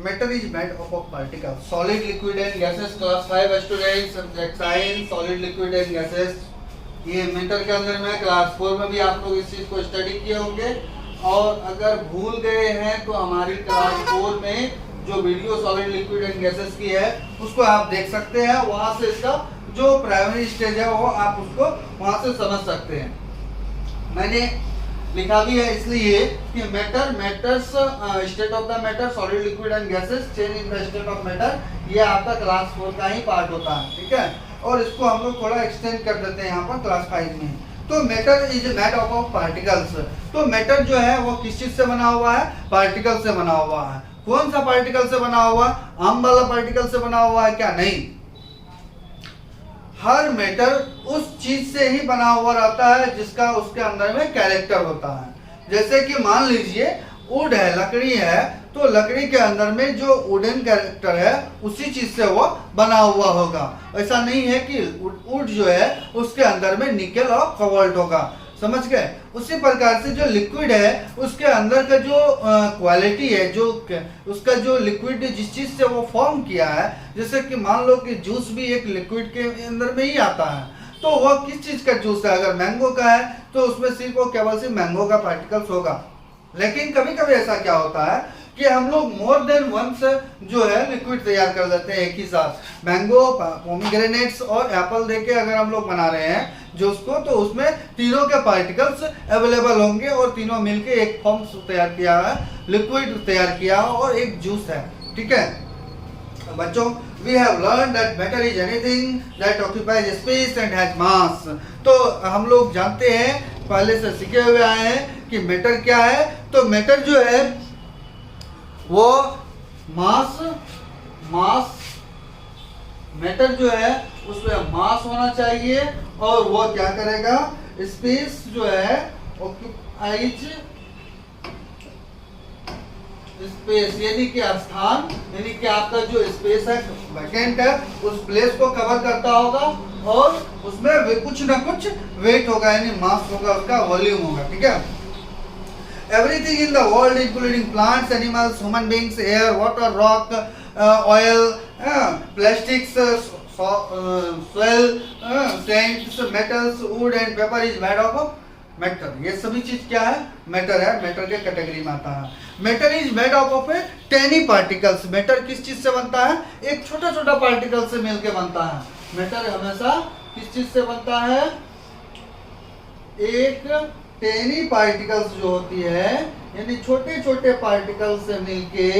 Matter is made up of particles, solid, liquid and gases. Class 5 students, subject science, solid, liquid and gases. ये matter के अंदर में class 4 में भी आप लोग इस चीज को स्टडी किए होंगे, और अगर भूल गए हैं तो हमारी क्लास 4 में जो video solid, liquid and gases की है उसको आप देख सकते हैं। वहां से इसका जो प्राइमरी स्टेज है वो आप उसको वहां से समझ सकते हैं। मैंने लिखा भी है इसलिए कि matters state of the matter, solid, liquid and gases, change in the state of matter, ये आपका क्लास 4 का ही पार्ट होता है, ठीक है। और इसको हम लोग थोड़ा एक्सटेंड कर देते हैं यहाँ पर क्लास 5 में। तो matter is made up of particles. तो मैटर जो है वो किस चीज से बना हुआ है? पार्टिकल से बना हुआ है। कौन सा पार्टिकल से बना हुआ? आम वाला पार्टिकल से बना हुआ है क्या? नहीं, हर मैटर उस चीज से ही बना हुआ रहता है जिसका उसके अंदर में कैरेक्टर होता है। जैसे कि मान लीजिए वुड है, लकड़ी है, तो लकड़ी के अंदर में जो वुडन कैरेक्टर है उसी चीज से वो बना हुआ होगा। ऐसा नहीं है कि वुड जो है उसके अंदर में निकेल और कोबाल्ट होगा, समझ गए। उसी प्रकार से जो लिक्विड है उसके अंदर का जो क्वालिटी है, जो उसका जो लिक्विड जिस चीज से वो फॉर्म किया है, जैसे कि मान लो कि जूस भी एक लिक्विड के अंदर में ही आता है, तो वो किस चीज का जूस है? अगर मैंगो का है तो उसमें सिर्फ और केवल सिर्फ मैंगो का पार्टिकल्स होगा। लेकिन कभी कभी ऐसा क्या होता है कि हम लोग मोर देन वंस जो है लिक्विड तैयार कर लेते हैं एक ही साथ। मैंगो, पोमीग्रेनेट्स और एप्पल देके अगर हम लोग बना रहे हैं जूस को, तो उसमें तीनों के पार्टिकल्स अवेलेबल होंगे और तीनों मिलके एक फॉर्म तैयार किया है, लिक्विड तैयार किया और एक जूस है, ठीक है। बच्चों, we have learned that matter is anything that occupies space and has mass। तो हम लोग जानते हैं, पहले से सीखे हुए आए हैं कि मैटर क्या है। तो मैटर जो है वो मास मैटर जो है उसमें मास होना चाहिए, और वो क्या करेगा? स्पेस जो है ऑक्यूपाइज स्पेस, यानी कि स्थान, यानी कि आपका जो स्पेस है, वैकेंट है, उस प्लेस को कवर करता होगा, और उसमें कुछ ना कुछ वेट होगा, यानी मास होगा, उसका वॉल्यूम होगा, ठीक है। Everything in the world, including plants, animals, human beings, air, water, rock, oil, plastics, soil, saints, metals, wood and paper is made up of matter. ये सभी चीज क्या है? मैटर है, मैटर के कैटेगरी में आता है। Matter is made up of a tiny particles. Matter किस चीज से बनता है? एक छोटा छोटा पार्टिकल से मिलकर बनता है। मैटर हमेशा किस चीज से बनता है? एक टेनी पार्टिकल्स जो होती है, यानी छोटे छोटे पार्टिकल से मिलके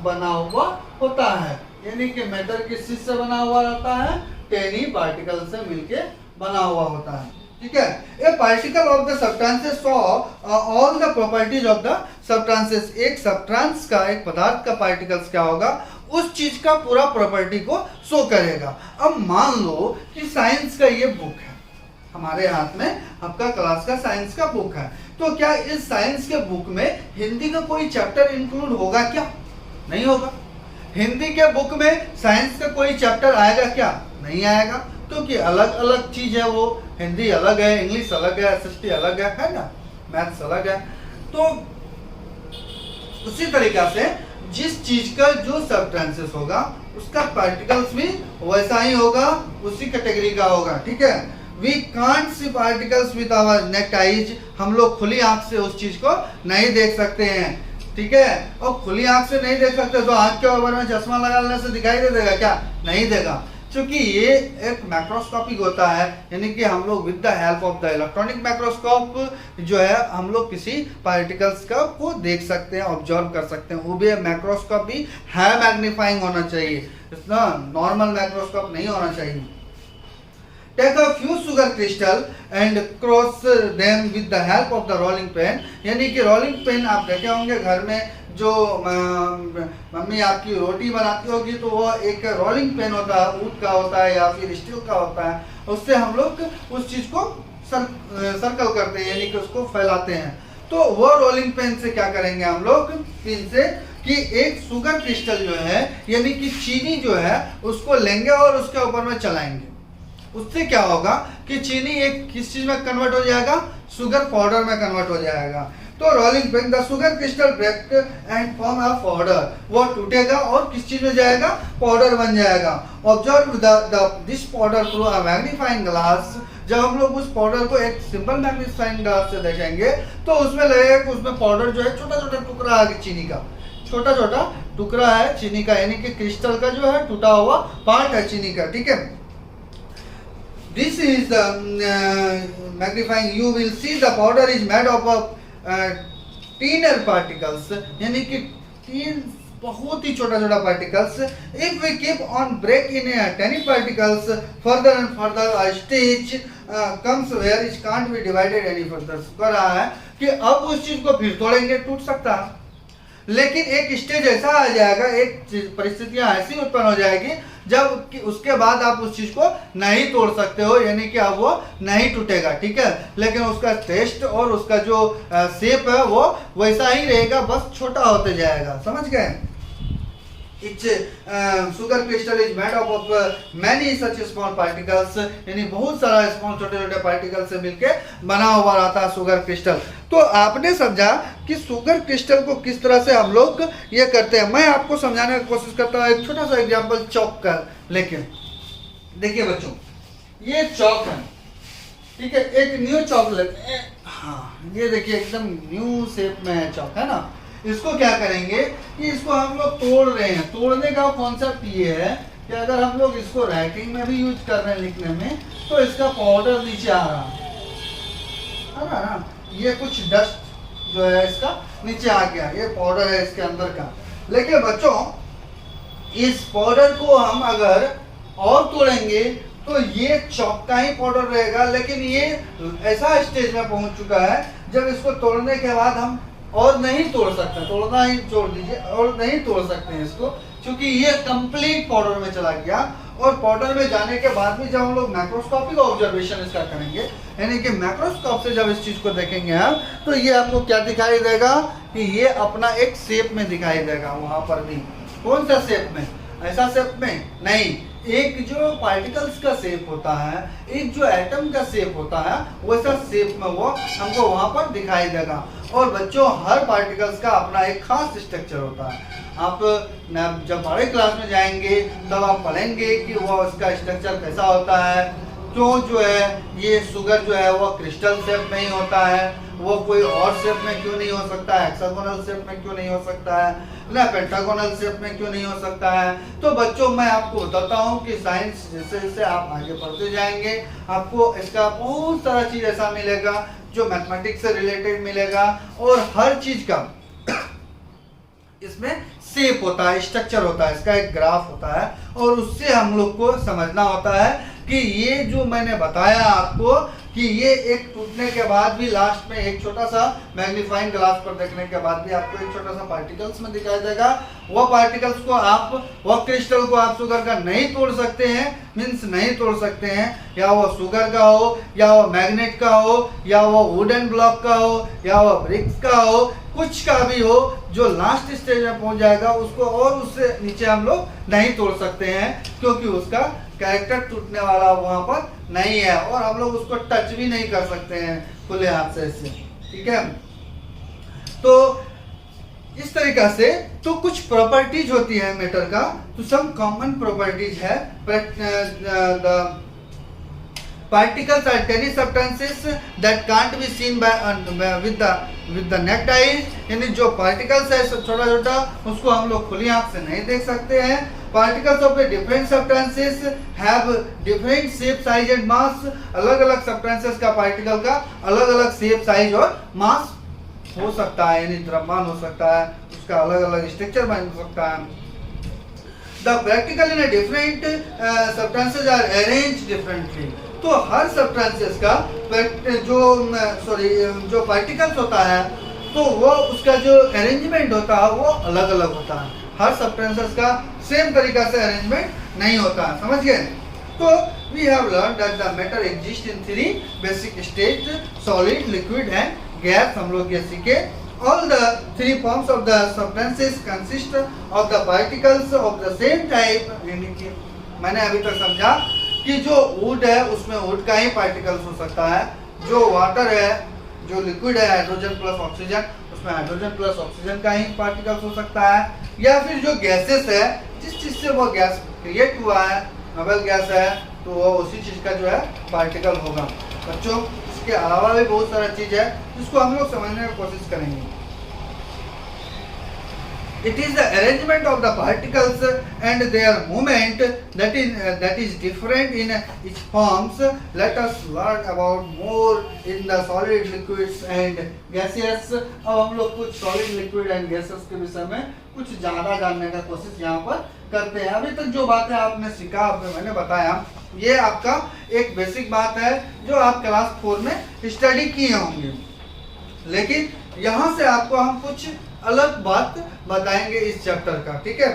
बना हुआ होता है। यानी कि मैटर किस चीज से बना हुआ रहता है? टेनी पार्टिकल से मिलके बना हुआ होता है, ठीक है। ए particle of the substances all the properties of the substances. एक सब्सटेंस का, एक पदार्थ का पार्टिकल्स क्या होगा? उस चीज का पूरा प्रॉपर्टी को शो करेगा। अब मान लो कि साइंस का ये बुक है हमारे हाथ में, आपका क्लास का साइंस का बुक है, तो क्या इस साइंस के बुक में हिंदी का कोई चैप्टर इंक्लूड होगा क्या? नहीं होगा। हिंदी के बुक में साइंस का कोई चैप्टर आएगा क्या? नहीं आएगा, क्योंकि अलग अलग चीज है वो। हिंदी अलग है, इंग्लिश अलग है, एसएसटी अलग है ना, मैथ्स अलग है। तो उसी तरीका से जिस चीज का जो सब्सटेंसेस होगा उसका पार्टिकल्स भी वैसा ही होगा, उसी कैटेगरी का होगा, ठीक है। We can't see particles with our naked eyes. हम लोग खुली आंख से उस चीज को नहीं देख सकते हैं, ठीक है। और खुली आंख से नहीं देख सकते तो आंख के ऊपर में चश्मा लगा लेने से दिखाई दे देगा क्या? नहीं देगा, क्योंकि ये एक मैक्रोस्कोपिक होता है, यानी कि हम लोग with the help of the electronic microscope जो है हम लोग किसी पार्टिकल्स का को देख सकते हैं, ऑब्जर्व कर सकते हैं। वो भी माइक्रोस्कोप भी है मैग्नीफाइंग होना चाहिए, इतना नॉर्मल माइक्रोस्कोप नहीं होना चाहिए। Take a few sugar crystal and cross them with the help of the rolling pen। यानी कि रोलिंग पेन आप देखे होंगे घर में, जो मम्मी आपकी रोटी बनाती होगी तो वो एक रोलिंग पेन होता है, ऊट का होता है या फिर स्टील का होता है। उससे हम लोग उस चीज को सर्कल करते हैं, यानी कि उसको फैलाते हैं। तो वो रोलिंग पेन से क्या करेंगे हम लोग? पिन से कि एक शुगर क्रिस्टल जो है, यानी कि चीनी जो है, उसको लेंगे और उसके ऊपर में चलाएंगे। उससे क्या होगा कि चीनी एक किस चीज में कन्वर्ट हो जाएगा? शुगर पाउडर में कन्वर्ट हो जाएगा। तो rolling pin the sugar crystal break and form a powder, वो टूटेगा और किस चीज में जाएगा, पाउडर बन जाएगा। Observe this powder through a magnifying glass, जब हम लोग उस पाउडर को एक सिंपल मैग्नीफाइंग ग्लास से देखेंगे तो उसमें लगेगा कि उसमें पाउडर जो है छोटा छोटा टुकड़ा है चीनी का, छोटा छोटा टुकड़ा है चीनी का, यानी कि क्रिस्टल का जो है टूटा हुआ पार्ट है चीनी का, ठीक है। This is the magnifying, you will see the powder is made of tinier particles, यानी कि तीन बहुत ही छोटा छोटा particles. If we keep on break in tiny particles further and further a stage comes where it can't be divided any further. कह रहा है कि अब उस चीज को फिर तोड़ेंगे टूट सकता है, लेकिन एक स्टेज ऐसा आ जाएगा, एक परिस्थितियां ऐसी उत्पन्न हो जाएगी जब कि उसके बाद आप उस चीज को नहीं तोड़ सकते हो, यानी कि अब वो नहीं टूटेगा, ठीक है, लेकिन उसका टेस्ट और उसका जो शेप है वो वैसा ही रहेगा, बस छोटा होते जाएगा। समझ गए? Its sugar crystal is made up of many such small particles, यानी बहुत सारा स्मॉल छोटे छोटे पार्टिकल से मिलके बना हुआ रहता है शुगर क्रिस्टल। तो आपने समझा कि शुगर क्रिस्टल को किस तरह से हम लोग ये करते हैं। मैं आपको समझाने की कोशिश करता हूँ एक छोटा सा एग्जांपल चौक का लेके। देखिए बच्चों, ये चौक है, ठीक है, एक न्यू चौक लेते हैं। हाँ, ये देखिए एकदम न्यू शेप में है चौक, है ना। इसको क्या करेंगे कि इसको हम लोग तोड़ रहे हैं। तोड़ने का कॉन्सेप्ट ये है कि अगर हम लोग इसको राइटिंग में भी यूज कर रहे हैं, लिखने में, तो इसका पाउडर नीचे आ रहा है ना, ये कुछ डस्ट जो है इसका नीचे आ गया, ये पाउडर है इसके अंदर का। लेकिन बच्चों, इस पाउडर को हम अगर और तोड़ेंगे तो ये चौक का ही पाउडर रहेगा, लेकिन ये ऐसा स्टेज में पहुंच चुका है जब इसको तोड़ने के बाद हम और नहीं तोड़ सकते, तोड़ना ही छोड़ दीजिए, और नहीं तोड़ सकते हैं इसको, क्योंकि ये कंप्लीट पाउडर में चला गया। और पाउडर में जाने के बाद भी जब हम लोग मैक्रोस्कोपिक ऑब्जर्वेशन इसका करेंगे, यानी कि मैक्रोस्कोप से जब इस चीज को देखेंगे हम, तो ये आपको क्या दिखाई देगा कि ये अपना एक शेप में दिखाई देगा। वहां पर भी कौन सा शेप में, ऐसा शेप में नहीं, एक जो पार्टिकल्स का शेप होता है, एक जो एटम का शेप होता है, वैसा शेप में वो हमको वहां पर दिखाई देगा। और बच्चों, हर पार्टिकल्स का अपना एक खास स्ट्रक्चर होता है। आप जब बड़े क्लास में जाएंगे तब आप पढ़ेंगे कि वो उसका स्ट्रक्चर कैसा होता है, क्यों जो है ये शुगर जो है वो क्रिस्टल शेप में ही होता है, वो कोई और शेप में क्यों नहीं हो सकता है, हेक्सागोनल शेप में क्यों नहीं हो सकता है, ना पेंटागोनल शेप में क्यों नहीं हो सकता है। तो बच्चों, मैं आपको बताता हूँ कि साइंस जैसे जैसे आप आगे बढ़ते जाएंगे, आपको इसका बहुत सारा चीज ऐसा मिलेगा जो मैथमेटिक्स से रिलेटेड मिलेगा, और हर चीज का इसमें शेप होता है, स्ट्रक्चर होता है, इसका एक ग्राफ होता है, और उससे हम लोग को समझना होता है कि ये जो मैंने बताया आपको कि ये एक टूटने के बाद भी लास्ट में एक छोटा सा मैग्नीफाइंग ग्लास पर देखने के बाद भी आपको एक छोटा सा पार्टिकल्स में दिखाई देगा। वो पार्टिकल्स को आप, वो क्रिस्टल को आप शुगर का नहीं तोड़ सकते हैं, मीन्स नहीं तोड़ सकते हैं, या वो शुगर का हो, या वो मैग्नेट का हो, या वो वुडन ब्लॉक का हो, या वो ब्रिक्स का हो, कुछ का भी हो, जो लास्ट स्टेज में पहुंच जाएगा उसको और उससे नीचे हम लोग नहीं तोड़ सकते हैं, क्योंकि उसका कैरेक्टर टूटने वाला वहां पर नहीं है, और हम लोग उसको टच भी नहीं कर सकते हैं खुले हाथ से इससे, ठीक है। तो इस तरीका से तो कुछ प्रॉपर्टीज होती है मैटर का, तो सम कॉमन प्रॉपर्टीज है। Particles are tiny substances that can't be seen by with the naked eyes, यानी जो पार्टिकल्स है छोटा छोटा, उसको हम लोग खुली आंख से नहीं देख सकते हैं। Particles of the different substances have different shape, size and mass, अलग अलग substances का पार्टिकल का अलग अलग शेप, साइज और मास हो सकता है, यानी द्रव्यमान हो सकता है, उसका अलग अलग स्ट्रक्चर बन सकता है। The particle in a different substances are arranged differently, तो हर सब्सटेंसेस का जो पार्टिकल्स होता है, तो वो उसका जो अरेंजमेंट होता है वो अलग अलग होता है। हर सब्सटेंसेस का सेम तरीका से अरेंजमेंट नहीं होता है, समझ गए। तो we have learn that the matter exist in 3 basic state, solid, liquid and gas. हम लोग ये सीखे। All the 3 forms of the substances consist of the particles of the same type, यानी कि मैंने अभी तक समझा कि जो वुड है उसमें वुड का ही पार्टिकल्स हो सकता है, जो वाटर है जो लिक्विड है हाइड्रोजन प्लस ऑक्सीजन, उसमें हाइड्रोजन प्लस ऑक्सीजन का ही पार्टिकल्स हो सकता है, या फिर जो गैसेस है जिस चीज से वो गैस क्रिएट हुआ है, नोबल गैस है, तो वो उसी चीज का जो है पार्टिकल होगा। बच्चों इसके अलावा भी बहुत सारा चीज है जिसको हम लोग समझने की कोशिश करेंगे। It is the arrangement of the particles and their movement that is different in its forms. Let us learn about more in the solid, liquids and gaseous. अब हम लोग कुछ solid, liquid and gaseous के विषय में कुछ ज़्यादा जानने का कोशिश यहाँ पर करते हैं। अभी तक जो बातें आपने सीखा, मैंने बताया, ये आपका एक बेसिक बात है जो आप क्लास 4 में स्टडी किए होंगे, लेकिन यहाँ से आपको हम कुछ अलग बात बताएंगे इस चैप्टर का। ठीक है,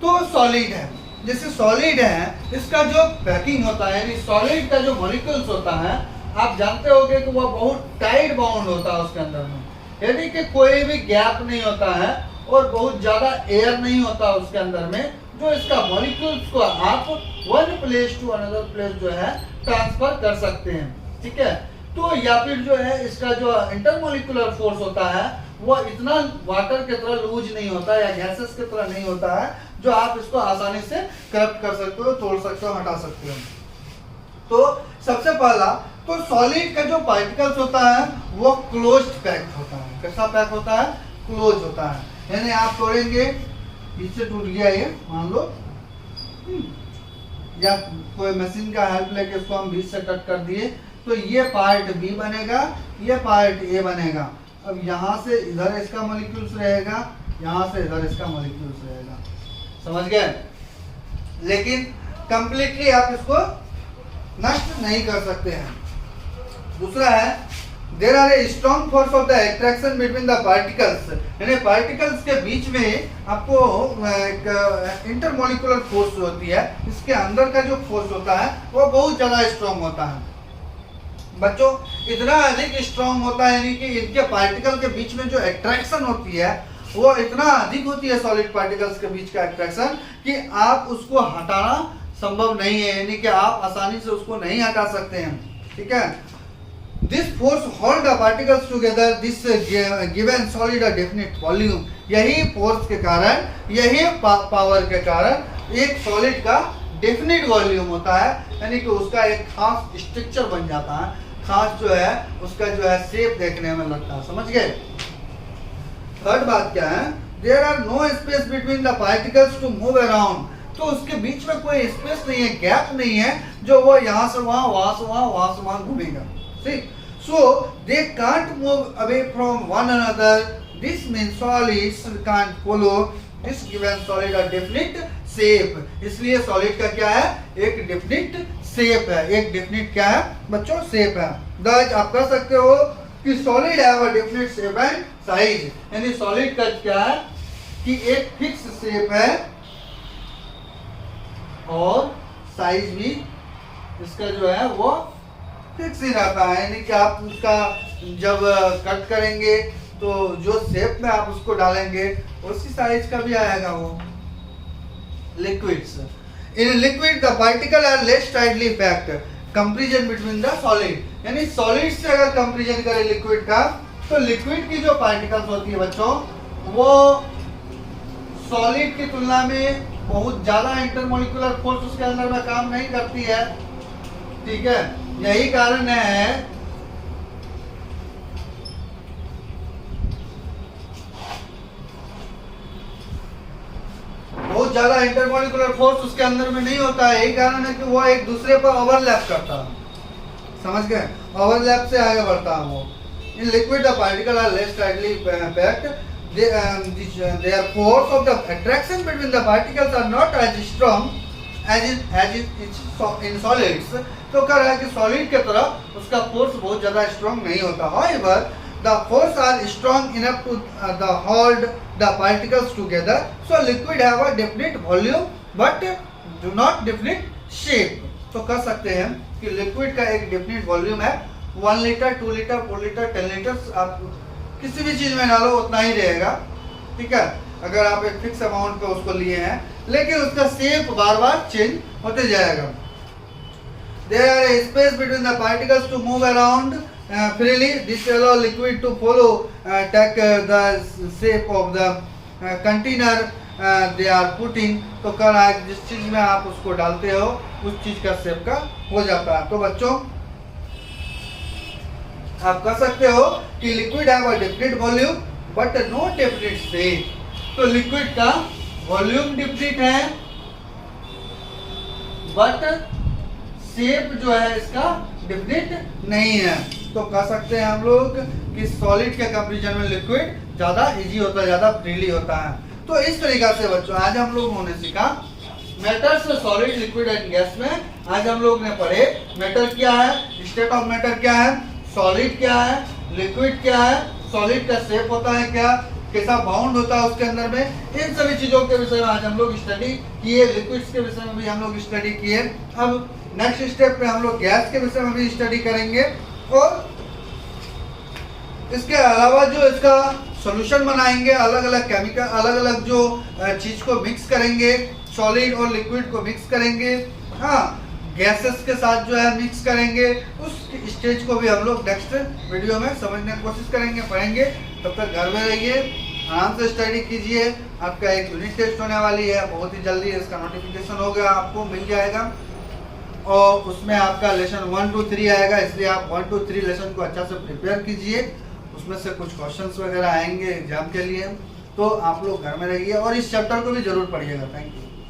तो सॉलिड है, जैसे सॉलिड है इसका जो पैकिंग होता है, यानी सॉलिड का जो मॉलिक्यूल्स होता है, आप जानते होंगे कि वह बहुत टाइट बाउंड होता है उसके अंदर में, यानी कि कोई भी गैप नहीं होता है और बहुत ज्यादा एयर नहीं होता उसके अंदर में, जो इसका मॉलिक्यूल्स को आप one place to another place जो है ट्रांसफर कर सकते हैं। ठीक है, तो या फिर जो है इसका जो इंटरमोलिकुलर फोर्स होता है वो इतना वाटर की तरह लूज नहीं होता या गैसेस की तरह नहीं होता है, जो आप इसको आसानी से करप्ट कर सकते हो, तोड़ सकते हो, हटा सकते हो। तो सबसे पहला तो सॉलिड का जो पार्टिकल्स होता है वो क्लोज्ड पैक होता है। कैसा पैक होता है? क्लोज होता है, यानी आप तोड़ेंगे, पीछे टूट गया ये मान लो, या कोई मशीन का हेल्प लेके इसको हम बीच से कट कर दिए, तो ये पार्ट बी बनेगा, ये पार्ट ए बनेगा। अब यहाँ से इधर इसका मॉलिक्यूल्स रहेगा, यहाँ से इधर इसका मॉलिक्यूल्स रहेगा, समझ गए? लेकिन कंप्लीटली आप इसको नष्ट नहीं कर सकते हैं। दूसरा है there are a strong force of the attraction between the particles, यानी पार्टिकल्स के बीच में आपको एक इंटरमोलिकुलर फोर्स होती है, इसके अंदर का जो फोर्स होता है वो बहुत ज़्यादा स्ट्रॉन्ग होता है। बच्चों इतना अधिक स्ट्रॉन्ग होता है, यानी कि इनके पार्टिकल के बीच में जो अट्रैक्शन होती है वो इतना अधिक होती है, सॉलिड पार्टिकल्स के बीच का अट्रैक्शन, कि आप उसको हटाना संभव नहीं है, यानी कि आप आसानी से उसको नहीं हटा सकते हैं। ठीक है, this force hold the particles together, this given solid a definite volume. यही फोर्स के कारण, यही पावर के कारण एक सॉलिड का डेफिनिट वॉल्यूम होता है, यानी कि उसका एक खास स्ट्रक्चर बन जाता है, खास जो है उसका जो है शेप देखने में लगता है। समझ गए? थर्ड बात क्या है? There are no space between the particles to move around, तो उसके बीच में कोई स्पेस नहीं है, गैप नहीं है, जो वो यहाँ से वहाँ, वहाँ से वहाँ, वहाँ से वहाँ घूमेगा। ठीक, so they can't move away from one another, this means solids can't follow this given solid a definite shape. इसलिए सॉलिड का क्या है? एक डेफिनिट शेप है। एक डेफिनिट क्या है बच्चों? शेप है। दस आप कह सकते हो कि solid have a definite shape and size, यानी सॉलिड का क्या है कि एक फिक्स शेप है और साइज भी इसका जो है वो फिक्स ही रहता है, यानी कि आप उसका जब कट करेंगे तो जो शेप में आप उसको डालेंगे उसी साइज का भी आएगा वो। Liquids, in liquid the particle are less tightly packed, comparison between the solid, यानी सॉलिड से अगर कंपैरिजन करें लिक्विड का, तो लिक्विड की जो पार्टिकल्स होती है बच्चों वो सॉलिड की तुलना में बहुत ज्यादा इंटरमोलिकुलर फोर्स उसके अंदर में काम नहीं करती है। ठीक है, यही कारण है बहुत ज्यादा इंटरमोलिकुलर फोर्स उसके अंदर में नहीं होता है, यही कारण है कि वो एक दूसरे पर ओवरलैप करता है। समझ गए? ओवरलैप से आगे बढ़ता है वो। In liquid the particle are less tightly packed, their force of the attraction between the particles are not as strong as in solids। तो कह रहा है कि सॉलिड के तरह उसका फोर्स बहुत ज्यादा स्ट्रॉन्ग नहीं होता। However, the force are strong enough to hold the particles together, so liquid have a definite volume but do not definite shape। तो कह सकते हैं कि लिक्विड का एक डेफिनेट वॉल्यूम है, 1 लीटर, 2 लीटर, 4 लीटर, 10 लीटर, आप किसी भी चीज में डालो उतना ही रहेगा। ठीक है, अगर आप एक फिक्स अमाउंट पे उसको लिए हैं, लेकिन उसका शेप बार बार चेंज होते जाएगा। There are a space between the particles to move around, freely. This allow liquid to follow take the shape of the container they are putting. तो कर जिस चीज में आप उसको डालते हो उस चीज का शेप का हो जाता है। तो बच्चों आप कह सकते हो कि liquid have a different volume but not different shape. तो लिक्विड का वॉल्यूम डिफरेंट है बट शेप जो है इसका डिफरेंट नहीं है। तो कह सकते हैं हम लोग कि सॉलिड के कंपैरिजन में लिक्विड ज्यादा इजी होता है, ज्यादा फ्रीली होता है। तो इस तरीका से बच्चों आज हम लोगों ने सीखा metals, solid, liquid and gas में। आज हम लोग ने पढ़े मेटल क्या है, स्टेट ऑफ मैटर क्या है, सॉलिड क्या है, लिक्विड क्या है, सॉलिड का शेप होता है क्या, कैसा बाउंड होता है उसके अंदर में, इन सभी चीजों के विषय में आज हम लोग स्टडी किए। लिक्विड्स के विषय में भी हम लोग स्टडी किए। अब नेक्स्ट स्टेप पे हम लोग गैस के विषय में भी स्टडी करेंगे और इसके अलावा जो इसका सॉल्यूशन बनाएंगे, अलग अलग केमिकल, अलग अलग जो चीज को मिक्स करेंगे, सॉलिड और लिक्विड को मिक्स करेंगे, हाँ गैसेस के साथ जो है मिक्स करेंगे, उस स्टेज को भी हम लोग नेक्स्ट वीडियो में समझने की कोशिश करेंगे, पढ़ेंगे। तब तक घर में रहिए, आराम से स्टडी कीजिए। आपका एक यूनिट टेस्ट होने वाली है, बहुत ही जल्दी इसका नोटिफिकेशन होगा, आपको मिल जाएगा और उसमें आपका लेसन 1 to 3 आएगा, इसलिए आप 1 to 3 लेसन को अच्छा से प्रिपेयर कीजिए। उसमें से कुछ क्वेश्चंस वगैरह आएंगे एग्जाम के लिए, तो आप लोग घर में रहिए और इस चैप्टर को भी जरूर पढ़िएगा। Thank you.